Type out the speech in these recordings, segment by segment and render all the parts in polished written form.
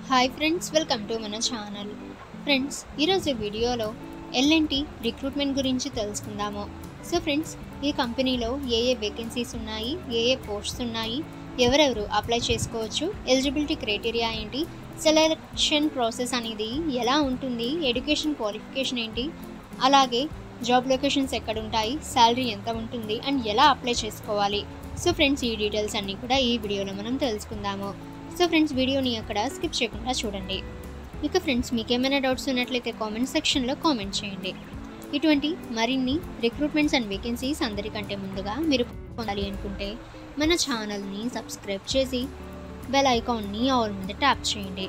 Hi friends, welcome to మన channel. Friends, ఈరోజు వీడియోలో ఎల్ఎన్టీ రిక్రూట్మెంట్ గురించి తెలుసుకుందాము. సో ఫ్రెండ్స్, ఈ కంపెనీలో ఏ వేకెన్సీస్ ఉన్నాయి, ఏ పోస్ట్స్ ఉన్నాయి, ఎవరెవరు అప్లై చేసుకోవచ్చు, ఎలిజిబిలిటీ క్రైటీరియా ఏంటి, సెలెక్షన్ ప్రాసెస్ అనేది ఎలా ఉంటుంది, ఎడ్యుకేషన్ క్వాలిఫికేషన్ ఏంటి, అలాగే జాబ్ లొకేషన్స్ ఎక్కడ ఉంటాయి, శాలరీ ఎంత ఉంటుంది అండ్ ఎలా అప్లై చేసుకోవాలి. సో ఫ్రెండ్స్, ఈ డీటెయిల్స్ అన్నీ కూడా ఈ వీడియోలో మనం తెలుసుకుందాము. సో ఫ్రెండ్స్, వీడియోని అక్కడ స్కిప్ చేయకుండా చూడండి. ఇక ఫ్రెండ్స్, మీకు ఏమైనా డౌట్స్ ఉన్నట్లయితే కామెంట్ సెక్షన్లో కామెంట్ చేయండి. ఇటువంటి మరిన్ని రిక్రూట్మెంట్స్ అండ్ వేకెన్సీస్ అందరికంటే ముందుగా మీరు పొందాలి అనుకుంటే మన ఛానల్ని సబ్స్క్రైబ్ చేసి బెల్ ఐకాన్ని ఆల్ మీద ట్యాప్ చేయండి.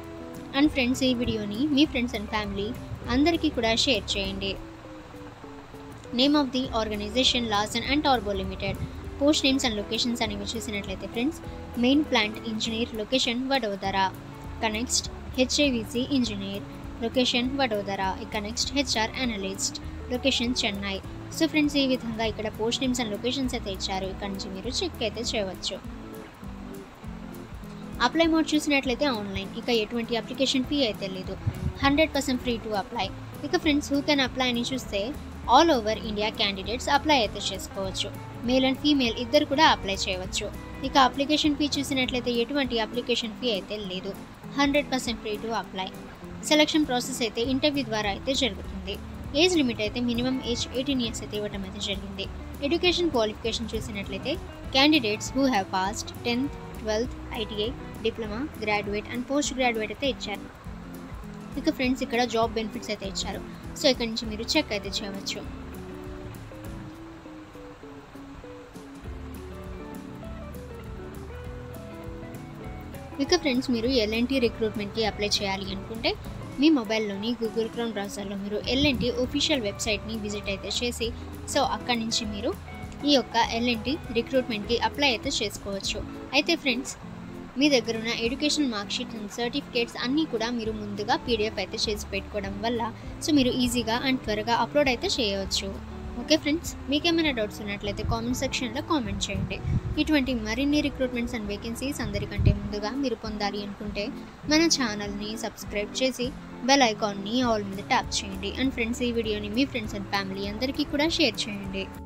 అండ్ ఫ్రెండ్స్, ఈ వీడియోని మీ ఫ్రెండ్స్ అండ్ ఫ్యామిలీ అందరికీ కూడా షేర్ చేయండి. Name of the organization Larsen and Toubro limited. Post names and locations అనేవి చూసినట్లయితే friends, main plant engineer location Vadodara. ఇక next HVAC engineer location Vadodara. ఇక next HR analyst location Chennai. So friends, ఈ విధంగా ఇక్కడ పోస్ట్ నేమ్స్ అండ్ లొకేషన్స్ అయితే ఇచ్చారు. ఇక్కడ నుంచి మీరు చెక్ అయితే చేయవచ్చు. అప్లై మోడ్ చూసినట్లయితే ఆన్లైన్. ఇక ఎటువంటి అప్లికేషన్ ఫీ అయితే లేదు. 100% ఫ్రీ టు అప్లై. ఇక ఫ్రెండ్స్, హూ కెన్ అప్లై అని చూస్తే all over India candidates apply అయితే చేసుకోవచ్చు. మేల్ అండ్ ఫీమేల్ ఇద్దరు కూడా అప్లై చేయవచ్చు. ఇక అప్లికేషన్ ఫీ చూసినట్లయితే ఎటువంటి అప్లికేషన్ ఫీ అయితే లేదు. 100% free to apply. Selection process అయితే ఇంటర్వ్యూ ద్వారా అయితే జరుగుతుంది. ఏజ్ లిమిట్ అయితే మినిమం ఏజ్ 18 ఇయర్స్ అయితే ఇవ్వడం అయితే జరిగింది. ఎడ్యుకేషన్ క్వాలిఫికేషన్ చూసినట్లయితే candidates who have passed 10th, 12th, ITI, diploma, graduate and post graduate అయితే ఇచ్చారు. ఇక ఫ్రెండ్స్, ఇక్కడ జాబ్ బెనిఫిట్స్ అయితే ఇచ్చారు. సో ఇక్కడ నుంచి మీరు చెక్ అయితే చేయవచ్చు. ఇక ఫ్రెండ్స్, మీరు ఎల్ఎన్టీ రిక్రూట్మెంట్కి అప్లై చేయాలి అనుకుంటే మీ మొబైల్లోని గూగుల్ క్రోమ్ బ్రౌజర్లో మీరు ఎల్ఎన్టీ ఒఫీషియల్ వెబ్సైట్ని విజిట్ అయితే చేసి సో అక్కడి నుంచి మీరు ఈ యొక్క ఎల్ఎన్టీ రిక్రూట్మెంట్కి అప్లై అయితే చేసుకోవచ్చు. అయితే ఫ్రెండ్స్, మీ దగ్గర ఉన్న ఎడ్యుకేషన్ మార్క్షీట్ అండ్ సర్టిఫికేట్స్ అన్నీ కూడా మీరు ముందుగా PDF అయితే చేసి పెట్టుకోవడం వల్ల సో మీరు ఈజీగా అండ్ త్వరగా అప్లోడ్ అయితే చేయవచ్చు. ఓకే ఫ్రెండ్స్, మీకేమైనా డౌట్స్ ఉన్నట్లయితే కామెంట్ సెక్షన్లో కామెంట్ చేయండి. ఇటువంటి మరిన్ని రిక్రూట్మెంట్స్ అండ్ వేకెన్సీస్ అందరికంటే ముందుగా మీరు పొందాలి అనుకుంటే మన ఛానల్ని సబ్స్క్రైబ్ చేసి బెల్ ఐకాన్ని ఆల్ మీద ట్యాప్ చేయండి. అండ్ ఫ్రెండ్స్, ఈ వీడియోని మీ ఫ్రెండ్స్ అండ్ ఫ్యామిలీ అందరికీ కూడా షేర్ చేయండి.